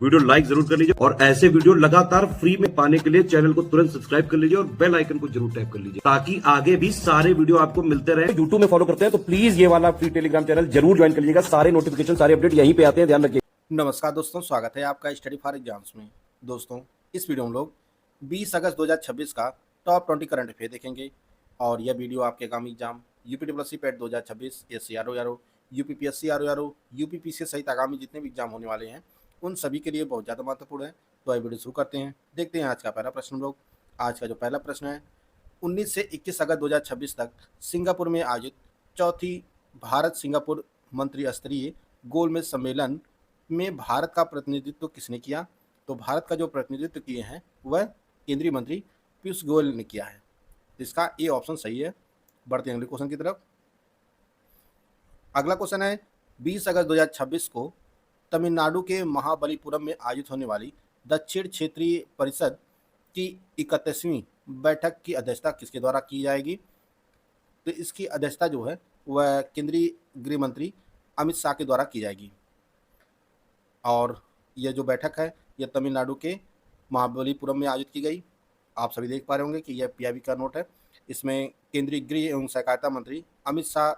Video like जरूर कर लीजिए और ऐसे वीडियो लगातार फ्री में पाने के लिए चैनल को तुरंत सब्सक्राइब कर लीजिए और बेल आइकन को जरूर टैप कर लीजिए ताकि आगे भी सारे वीडियो आपको मिलते रहे। यूट्यूब में फॉलो करते हैं तो प्लीज ये वाला फ्री टेलीग्राम चैनल जरूर ज्वाइन कर लीजिएगा। सारे नोटिफिकेशन सारे अपडेट यहीं पे आते हैं, ध्यान रखिए। नमस्कार दोस्तों, स्वागत है आपका स्टडी फॉर एग्जाम्स में। दोस्तों, इस वीडियो में लोग 20 अगस्त 2026 का टॉप 20 करंट अफेयर देखेंगे और यह वीडियो आपके आगामी एग्जाम यूपीटीसी पेट 2026, SC RO, UPPSC RO, UPPC सहित आगामी जितने भी एग्जाम होने वाले हैं उन सभी के लिए बहुत ज़्यादा महत्वपूर्ण है। तो ये वीडियो शुरू करते हैं। देखते हैं आज का पहला प्रश्न लोग। आज का जो पहला प्रश्न है, 19 से 21 अगस्त 2026 तक सिंगापुर में आयोजित चौथी भारत सिंगापुर मंत्री स्तरीय गोलमेज सम्मेलन में भारत का प्रतिनिधित्व किसने किया? तो भारत का जो प्रतिनिधित्व किए हैं वह केंद्रीय मंत्री पीयूष गोयल ने किया है। इसका ए ऑप्शन सही है। बढ़ते हैं अगले क्वेश्चन की तरफ। अगला क्वेश्चन है, 20 अगस्त 2026 को तमिलनाडु के महाबलीपुरम में आयोजित होने वाली दक्षिण क्षेत्रीय परिषद की 31वीं बैठक की अध्यक्षता किसके द्वारा की जाएगी? तो इसकी अध्यक्षता जो है वह केंद्रीय गृह मंत्री अमित शाह के द्वारा की जाएगी। और यह जो बैठक है यह तमिलनाडु के महाबलीपुरम में आयोजित की गई। आप सभी देख पा रहे होंगे कि यह पीआईबी का नोट है। इसमें केंद्रीय गृह एवं सहकारिता मंत्री अमित शाह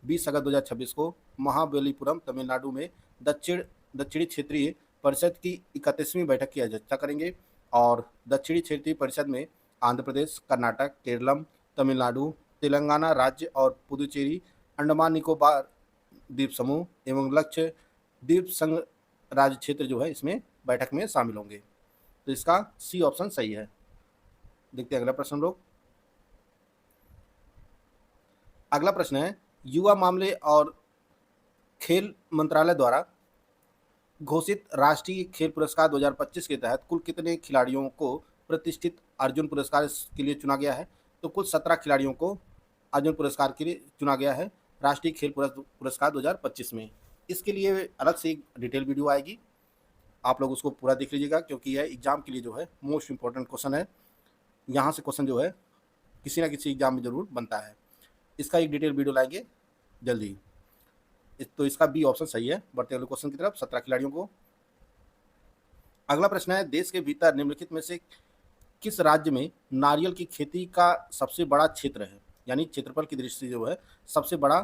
20 अगस्त 2026 को महाबलीपुरम तमिलनाडु में दक्षिणी क्षेत्रीय परिषद की 31वीं बैठक की अध्यक्षता करेंगे। और दक्षिणी क्षेत्रीय परिषद में आंध्र प्रदेश, कर्नाटक, केरलम, तमिलनाडु, तेलंगाना राज्य और पुदुचेरी, अंडमान निकोबार द्वीप समूह एवं लक्षद्वीप संघ राज्य क्षेत्र जो है इसमें बैठक में शामिल होंगे। तो इसका सी ऑप्शन सही है। देखते हैं अगला प्रश्न लोग। अगला प्रश्न है, युवा मामले और खेल मंत्रालय द्वारा घोषित राष्ट्रीय खेल पुरस्कार 2025 के तहत कुल कितने खिलाड़ियों को प्रतिष्ठित अर्जुन पुरस्कार के लिए चुना गया है? तो कुल 17 खिलाड़ियों को अर्जुन पुरस्कार के लिए चुना गया है राष्ट्रीय खेल पुरस्कार 2025 में। इसके लिए अलग से एक डिटेल वीडियो आएगी, आप लोग उसको पूरा देख लीजिएगा क्योंकि यह एग्जाम के लिए जो है मोस्ट इंपॉर्टेंट क्वेश्चन है। यहाँ से क्वेश्चन जो है किसी ना किसी एग्जाम में जरूर बनता है। इसका एक डिटेल वीडियो लाएंगे जल्दी। तो इसका बी ऑप्शन सही है। बढ़ते अगले क्वेश्चन की तरफ। 17 खिलाड़ियों को। अगला प्रश्न है, देश के भीतर निम्नलिखित में से किस राज्य में नारियल की खेती का सबसे बड़ा क्षेत्र है? यानी क्षेत्रफल की दृष्टि से जो है सबसे बड़ा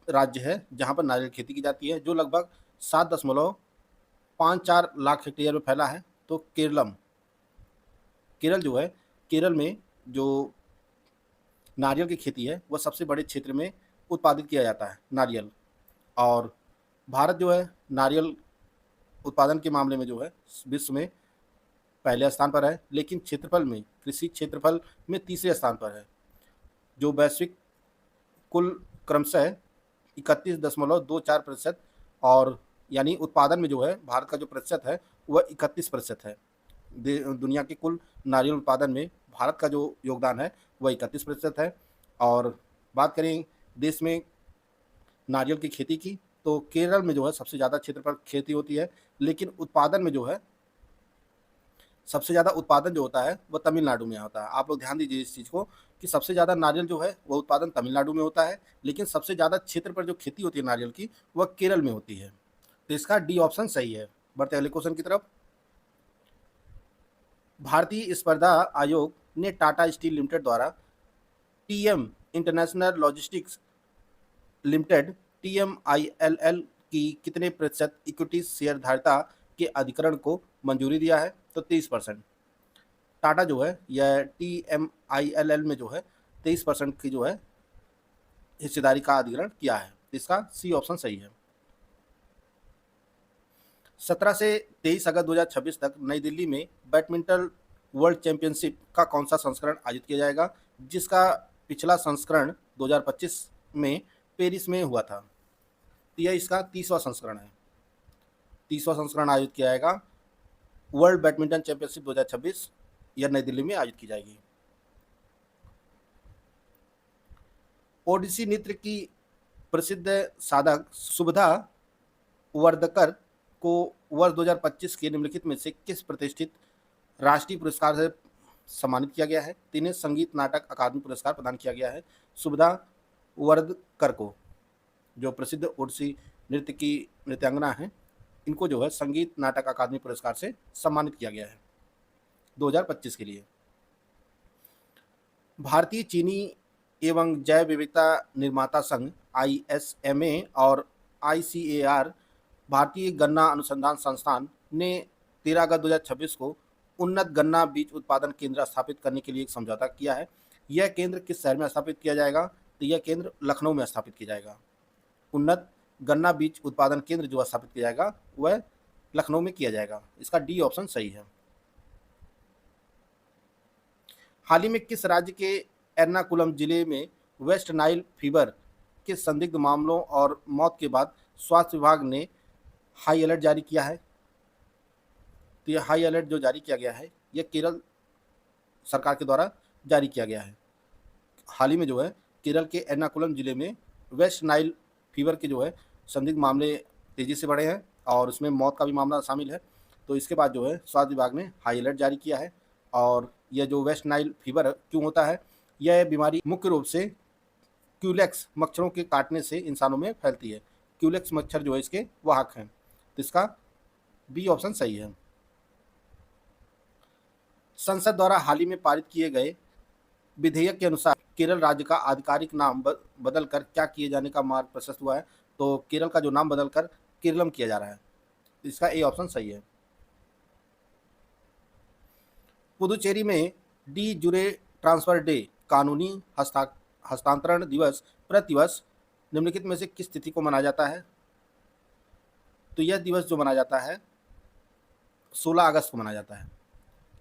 राज्य है जहां पर नारियल खेती की जाती है, जो लगभग 7.54 लाख हेक्टेयर में फैला है। तो केरल जो है, केरल में जो नारियल की खेती है वह सबसे बड़े क्षेत्र में उत्पादित किया जाता है नारियल। और भारत जो है नारियल उत्पादन के मामले में जो है विश्व में पहले स्थान पर है, लेकिन क्षेत्रफल में, कृषि क्षेत्रफल में तीसरे स्थान पर है, जो वैश्विक कुल क्रमशः 31.24% और यानी उत्पादन में जो है भारत का जो प्रतिशत है वह 31% है। दुनिया के कुल नारियल उत्पादन में भारत का जो योगदान है वह 31% है। और बात करें देश में नारियल की खेती की, तो केरल में जो है सबसे ज़्यादा क्षेत्र पर खेती होती है, लेकिन उत्पादन में जो है सबसे ज़्यादा उत्पादन जो होता है वह तमिलनाडु में होता है। आप लोग ध्यान दीजिए इस चीज़ को कि सबसे ज़्यादा नारियल जो है वह उत्पादन तमिलनाडु में होता है, लेकिन सबसे ज़्यादा क्षेत्र पर जो खेती होती है नारियल की वह केरल में होती है। तो इसका डी ऑप्शन सही है। बढ़ते अगले क्वेश्चन की तरफ। भारतीय स्पर्धा आयोग ने टाटा स्टील लिमिटेड द्वारा TM international logistics limited TMILL की कितने प्रतिशत इक्विटी शेयरधारिता के अधिग्रहण को मंजूरी दिया है? तो 30%। टाटा जो है यह TMILL में जो है 23% की जो है हिस्सेदारी का अधिग्रहण किया है। इसका सी ऑप्शन सही है। 17 से 23 अगस्त 2026 तक नई दिल्ली में बैडमिंटन वर्ल्ड चैंपियनशिप का कौन सा संस्करण आयोजित किया जाएगा, जिसका पिछला संस्करण 2025 में पेरिस में हुआ था? यह इसका 30वां संस्करण है। 30वां संस्करण आयोजित किया जाएगा वर्ल्ड बैडमिंटन चैंपियनशिप 2026। यह नई दिल्ली में आयोजित की जाएगी। ओडिसी नृत्य की प्रसिद्ध साधक सुभद्रा वर्दकर को वर्ष 2025 के निम्नलिखित में से किस प्रतिष्ठित राष्ट्रीय पुरस्कार से सम्मानित किया गया है? तिन्हें संगीत नाटक अकादमी पुरस्कार प्रदान किया गया है सुभद्रा वर्दकर को, जो प्रसिद्ध ओडिसी नृत्य की नृत्यांगना है। इनको जो है संगीत नाटक अकादमी पुरस्कार से सम्मानित किया गया है 2025 के लिए। भारतीय चीनी एवं जैव विविधता निर्माता संघ ISMA और ICAR भारतीय गन्ना अनुसंधान संस्थान ने 13 अगस्त 2026 को उन्नत गन्ना बीज उत्पादन केंद्र स्थापित करने के लिए एक समझौता किया है। यह केंद्र किस शहर में स्थापित किया जाएगा? तो यह केंद्र लखनऊ में स्थापित किया जाएगा। उन्नत गन्ना बीज उत्पादन केंद्र जो स्थापित किया जाएगा वह लखनऊ में किया जाएगा। इसका डी ऑप्शन सही है। हाल ही में किस राज्य के एर्नाकुलम जिले में वेस्ट नाइल फीवर के संदिग्ध मामलों और मौत के बाद स्वास्थ्य विभाग ने हाई अलर्ट जारी किया है? तो यह हाई अलर्ट जो जारी किया गया है यह केरल सरकार के द्वारा जारी किया गया है। हाल ही में जो है केरल के एर्नाकुलम जिले में वेस्ट नाइल फीवर के जो है संदिग्ध मामले तेज़ी से बढ़े हैं और उसमें मौत का भी मामला शामिल है। तो इसके बाद जो है स्वास्थ्य विभाग ने हाई अलर्ट जारी किया है। और यह जो वेस्ट नाइल फीवर क्यों होता है? यह बीमारी मुख्य रूप से क्यूलेक्स मच्छरों के काटने से इंसानों में फैलती है। क्यूलेक्स मच्छर जो है इसके वाहक हैं। तो इसका बी ऑप्शन सही है। संसद द्वारा हाल ही में पारित किए गए विधेयक के अनुसार केरल राज्य का आधिकारिक नाम बदलकर क्या किए जाने का मार्ग प्रशस्त हुआ है? तो केरल का जो नाम बदलकर केरलम किया जा रहा है। इसका ए ऑप्शन सही है। पुदुचेरी में डी जुरे ट्रांसफर डे कानूनी हस्तांतरण दिवस प्रतिवर्ष निम्नलिखित में से किस तिथि को मनाया जाता है? तो यह दिवस जो मनाया जाता है 16 अगस्त को मनाया जाता है,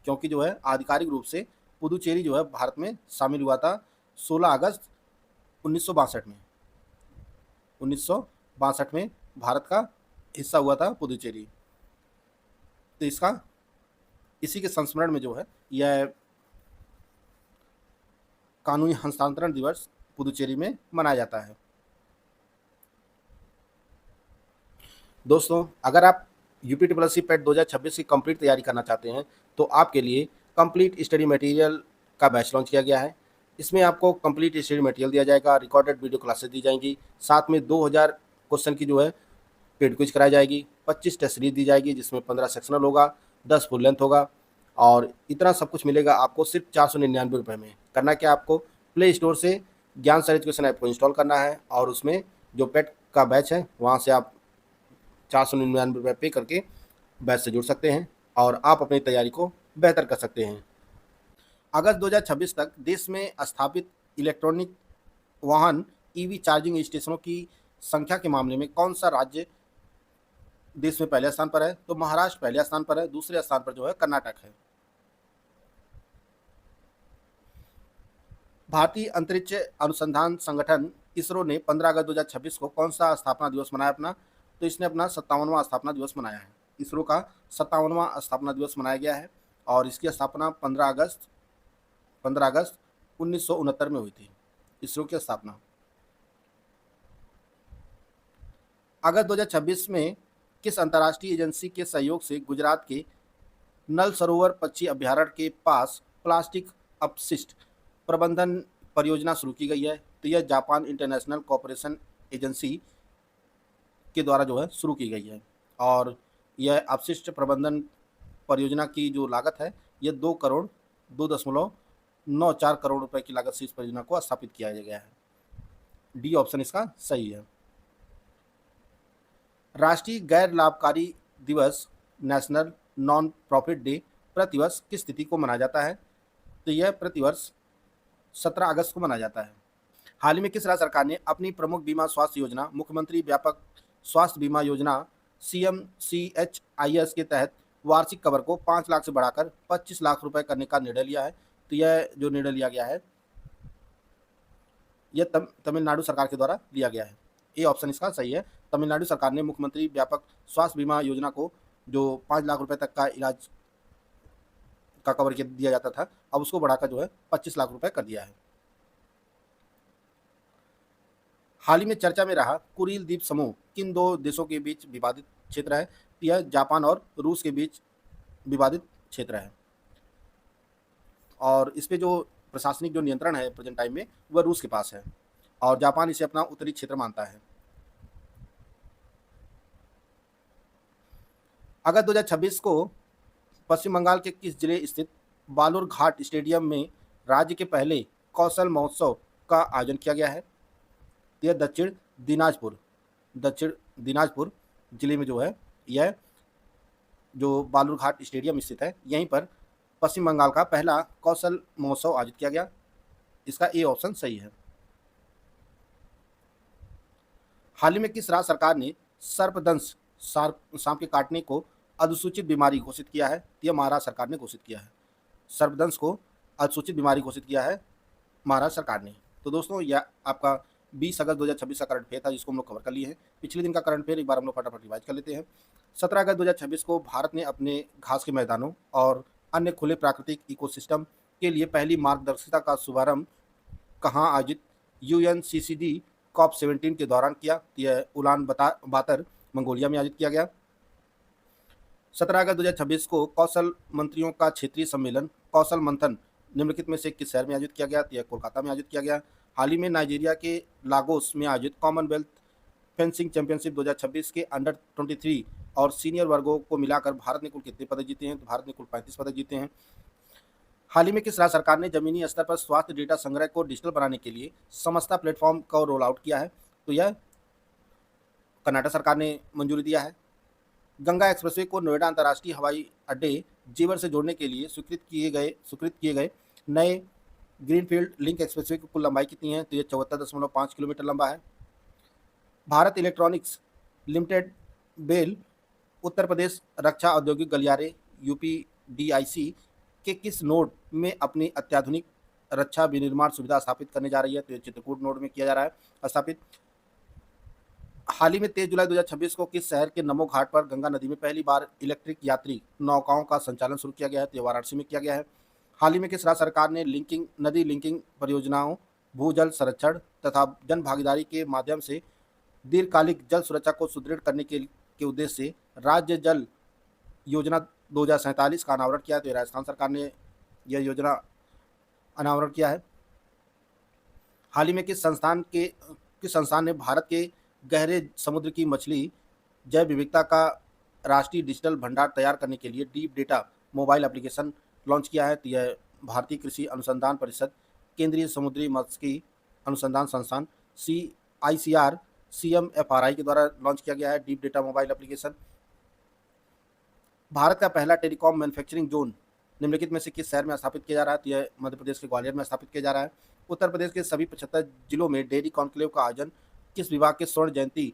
क्योंकि जो है आधिकारिक रूप से पुदुचेरी जो है भारत में शामिल हुआ था 16 अगस्त 1962 में। 1962 में भारत का हिस्सा हुआ था पुदुचेरी। तो इसका इसी के संस्मरण में जो है यह कानूनी हस्तांतरण दिवस पुदुचेरी में मनाया जाता है। दोस्तों, अगर आप UPSSC पेट 2026 की कंप्लीट तैयारी करना चाहते हैं तो आपके लिए कंप्लीट स्टडी मटेरियल का बैच लॉन्च किया गया है। इसमें आपको कंप्लीट स्टडी मटेरियल दिया जाएगा, रिकॉर्डेड वीडियो क्लासेस दी जाएंगी, साथ में 2000 क्वेश्चन की जो है पेड क्विज कराई जाएगी, 25 टेस्ट सीरीज दी जाएगी जिसमें 15 सेक्शनल होगा, 10 फुल लेंथ होगा और इतना सब कुछ मिलेगा आपको सिर्फ 499 रुपये में। करना क्या, आपको प्ले स्टोर से ज्ञान सर एजुकेशन ऐप को इंस्टॉल करना है और उसमें जो पेट का बैच है वहाँ से आप 499 रुपये पे करके बैच से जुड़ सकते हैं और आप अपनी तैयारी को बेहतर कर सकते हैं। अगस्त 2026 तक देश में स्थापित इलेक्ट्रॉनिक वाहन EV चार्जिंग स्टेशनों की संख्या के मामले में कौन सा राज्य देश में पहले स्थान पर है? तो महाराष्ट्र पहले स्थान पर है, दूसरे स्थान पर जो है कर्नाटक है। भारतीय अंतरिक्ष अनुसंधान संगठन इसरो ने 15 अगस्त 2026 को कौन सा स्थापना दिवस मनाया अपना? तो इसने अपना 57वां स्थापना दिवस मनाया है। इसरो का 57वां स्थापना दिवस मनाया गया है और इसकी स्थापना 15 अगस्त 1969 में हुई थी। इसरो की स्थापना अगस्त 2026 में किस अंतर्राष्ट्रीय एजेंसी के सहयोग से गुजरात के नल सरोवर पक्षी अभ्यारण्य के पास प्लास्टिक अपशिष्ट प्रबंधन परियोजना शुरू की गई है? तो यह जापान इंटरनेशनल कोऑपरेशन एजेंसी के द्वारा जो है शुरू की गई है और यह अपशिष्ट प्रबंधन परियोजना की जो लागत है यह 2.94 करोड़ रुपए की लागत से इस परियोजना को स्थापित किया गया है। डी ऑप्शन इसका सही है। राष्ट्रीय गैर लाभकारी दिवस नेशनल नॉन प्रॉफिट डे प्रतिवर्ष किस तिथि को मनाया जाता है? तो यह प्रतिवर्ष 17 अगस्त को मनाया जाता है। हाल ही में किस राज्य सरकार ने अपनी प्रमुख बीमा स्वास्थ्य योजना मुख्यमंत्री व्यापक स्वास्थ्य बीमा योजना CMCHIS के तहत वार्षिक कवर को 5 लाख से बढ़ाकर 25 लाख रुपए करने का निर्णय लिया है? तो यह जो निर्णय लिया गया है यह तमिलनाडु सरकार के द्वारा लिया गया है। ए ऑप्शन इसका सही है। तमिलनाडु सरकार ने मुख्यमंत्री व्यापक स्वास्थ्य बीमा योजना को जो 5 लाख रुपए तक का इलाज का कवर दिया जाता था अब उसको बढ़ाकर जो है 25 लाख रुपए कर दिया है। हाल ही में चर्चा में रहा कुरील द्वीप समूह किन दो देशों के बीच विवादित क्षेत्र है? यह जापान और रूस के बीच विवादित क्षेत्र है और इस पे जो प्रशासनिक जो नियंत्रण है प्रेजेंट टाइम में वह रूस के पास है और जापान इसे अपना उत्तरी क्षेत्र मानता है। अगस्त 2026 को पश्चिम बंगाल के किस जिले स्थित बालूर घाट स्टेडियम में राज्य के पहले कौशल महोत्सव का आयोजन किया गया है? यह दक्षिण दिनाजपुर जिले में जो है, यह जो बालूर घाट स्टेडियम स्थित है, यहीं पर पश्चिम बंगाल का पहला कौशल महोत्सव आयोजित किया गया। इसका ए ऑप्शन सही है। हाल ही में किस राज्य सरकार ने सर्पदंश सांप के काटने को अधिसूचित बीमारी घोषित किया है? यह महाराष्ट्र सरकार ने घोषित किया है। सर्पदंश को अधिसूचित बीमारी घोषित किया है महाराष्ट्र सरकार ने। तो दोस्तों, यह आपका 20 अगस्त 2026 का करंट अफेयर था, जिसको हम लोग कवर कर लिए हैं। पिछले दिन का करंट अफेयर एक बार हम लोग फटाफट रिवाइज कर लेते हैं। 17 अगस्त 2026 को भारत ने अपने घास के मैदानों और अन्य खुले प्राकृतिक इकोसिस्टम के लिए पहली मार्गदर्शिका का शुभारंभ कहाँ आयोजित UNCCD COP17 के दौरान किया? यह उलान बातर मंगोलिया में आयोजित किया गया। 17 अगस्त 2026 को कौशल मंत्रियों का क्षेत्रीय सम्मेलन कौशल मंथन निम्नलिखित में से किस शहर में आयोजित किया गया? यह कोलकाता में आयोजित किया गया। हाल ही में नाइजीरिया के लागोस में आयोजित कॉमनवेल्थ फेंसिंग चैंपियनशिप 2026 के अंडर 23 और सीनियर वर्गों को मिलाकर भारत ने कुल कितने पदक जीते हैं? तो भारत ने कुल 35 पदक जीते हैं। हाल ही में किस राज्य सरकार ने जमीनी स्तर पर स्वास्थ्य डेटा संग्रह को डिजिटल बनाने के लिए समस्ता प्लेटफॉर्म का रोल आउट किया है? तो यह कर्नाटक सरकार ने मंजूरी दिया है। गंगा एक्सप्रेसवे को नोएडा अंतर्राष्ट्रीय हवाई अड्डे जेवर से जोड़ने के लिए स्वीकृत किए गए नए ग्रीनफील्ड लिंक एक्सप्रेसवे की कुल लंबाई कितनी है? तो यह 74.5 किलोमीटर लंबा है। Bharat electronics limited bell Uttar Pradesh रक्षा औद्योगिक गलियारे UPDIC के किस नोड में अपनी अत्याधुनिक रक्षा विनिर्माण सुविधा स्थापित करने जा रही है? तो यह चित्रकूट नोड में किया जा रहा है स्थापित। हाल ही में 23 जुलाई 2026 को किस शहर के नमो घाट पर गंगा नदी में पहली बार इलेक्ट्रिक यात्री नौकाओं का संचालन शुरू किया गया है? तो वाराणसी में किया गया है। हाल ही में किस राज्य सरकार ने नदी लिंकिंग परियोजनाओं, भूजल संरक्षण तथा जन भागीदारी के माध्यम से दीर्घकालिक जल सुरक्षा को सुदृढ़ करने के उद्देश्य से राज्य जल योजना 2047 का अनावरण किया है? तो राजस्थान सरकार ने यह योजना अनावरण किया है। हाल ही में किस संस्थान ने भारत के गहरे समुद्र की मछली जैव विविधता का राष्ट्रीय डिजिटल भंडार तैयार करने के लिए deep data mobile application launch किया है? तो यह भारतीय कृषि अनुसंधान परिषद, केंद्रीय समुद्री मत्स्यिकी अनुसंधान संस्थान CICR CMFRI के द्वारा लॉन्च किया गया है deep data mobile application. Bharat का पहला टेलीकॉम मैन्युफैक्चरिंग जोन निम्नलिखित में से किस शहर में स्थापित किया जा रहा है? तो यह मध्य प्रदेश के ग्वालियर में स्थापित किया जा रहा है। उत्तर प्रदेश के सभी 75 जिलों में डेयरी कॉन्क्लेव का आयोजन किस विभाग के स्वर्ण जयंती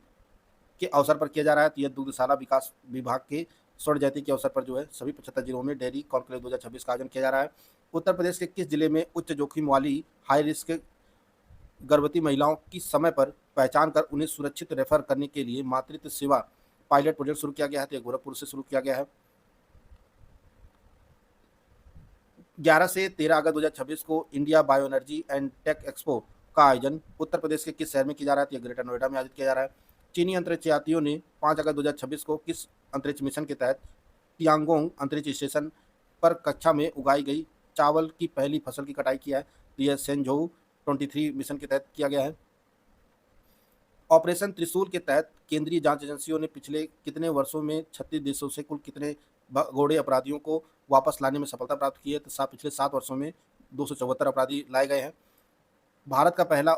के अवसर पर किया जा रहा है? तो यह दुग्धशाला विकास विभाग के स्वर्ण जयंती के अवसर पर जो है सभी 75 जिलों में डेयरी कॉन्क्लेव 2026 का आयोजन किया जा रहा है। उत्तर प्रदेश के किस जिले में उच्च जोखिम वाली हाई रिस्क गर्भवती महिलाओं की समय पर पहचान कर उन्हें सुरक्षित रेफर करने के लिए मातृत्व सेवा पायलट प्रोजेक्ट शुरू किया गया है? तो गोरखपुर से शुरू किया गया है। 11 से 13 अगस्त 2026 को India bio energy and tech expo का आयोजन उत्तर प्रदेश के किस शहर में किया जा रहा है? तो ग्रेटर नोएडा में आयोजित किया जा रहा है। चीनी अंतरिक्ष यात्रियों ने 5 अगस्त 2026 को किस अंतरिक्ष मिशन के तहत तियांगोंग अंतरिक्ष स्टेशन पर कक्षा में उगाई गई चावल की पहली फसल की कटाई किया है? तो यह सेंझोउ 23 मिशन के तहत किया गया है। ऑपरेशन त्रिशूल के तहत केंद्रीय जांच एजेंसियों ने पिछले कितने वर्षों में 36 देशों से कुल कितने भगोड़े अपराधियों को वापस लाने में सफलता प्राप्त की है? तो पिछले 7 वर्षों में 274 अपराधी लाए गए हैं। भारत का पहला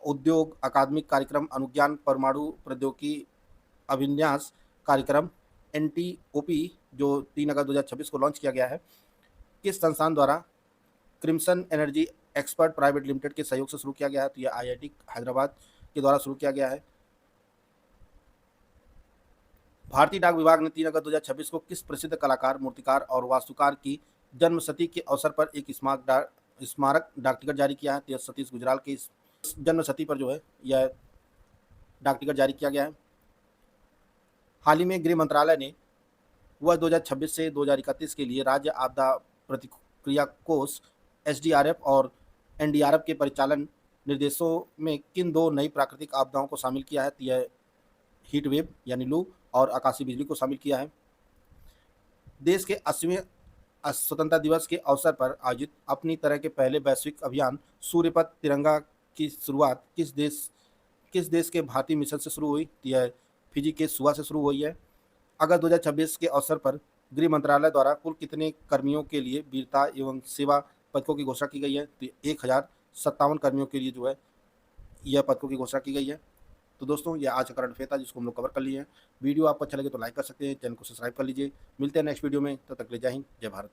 उद्योग अकादमिक कार्यक्रम अनुज्ञान परमाणु प्रौद्योगिकी अभिन्यास कार्यक्रम NTOP जो 3 अगस्त 2026 को लॉन्च किया गया है, किस संस्थान द्वारा crimson energy expert private limited के सहयोग से शुरू किया गया है? तो यह IIT हैदराबाद के द्वारा शुरू किया गया है। भारतीय डाक विभाग ने 3 अगस्त 2026 को किस प्रसिद्ध कलाकार, मूर्तिकार और वास्तुकार की जन्मशती के अवसर पर एक स्मारक डाक टिकट जारी किया है? तो सतीश गुजराल की जन्मशती पर जो है यह डाक टिकट जारी किया गया है। हाल ही में गृह मंत्रालय ने वर्ष 2026 से 2031 के लिए राज्य आपदा प्रतिक्रिया कोष SDRF और NDRF के परिचालन निर्देशों में किन 2 नई प्राकृतिक आपदाओं को शामिल किया है? तो यह हीट वेव यानी लू और आकाशीय बिजली को शामिल किया है। देश के 80वें स्वतंत्रता दिवस के अवसर पर आयोजित अपनी तरह के पहले वैश्विक अभियान सूर्यपथ तिरंगा की शुरुआत किस देश के भारतीय मिशन से शुरू हुई? तो यह फिजी के सुआ से शुरू हुई है। अगस्त 2026 के अवसर पर गृह मंत्रालय द्वारा कुल कितने कर्मियों के लिए वीरता एवं सेवा पदकों की घोषणा की गई है? तो 1057 कर्मियों के लिए जो है यह पदकों की घोषणा की गई है। तो दोस्तों ये आज का करंट अफेयर था जिसको हम लोग कवर कर लिए हैं। वीडियो आपको अच्छा लगे तो लाइक कर सकते हैं, चैनल को सब्सक्राइब कर लीजिए। मिलते हैं नेक्स्ट वीडियो में, तब तक के लिए जय हिंद, जय भारत।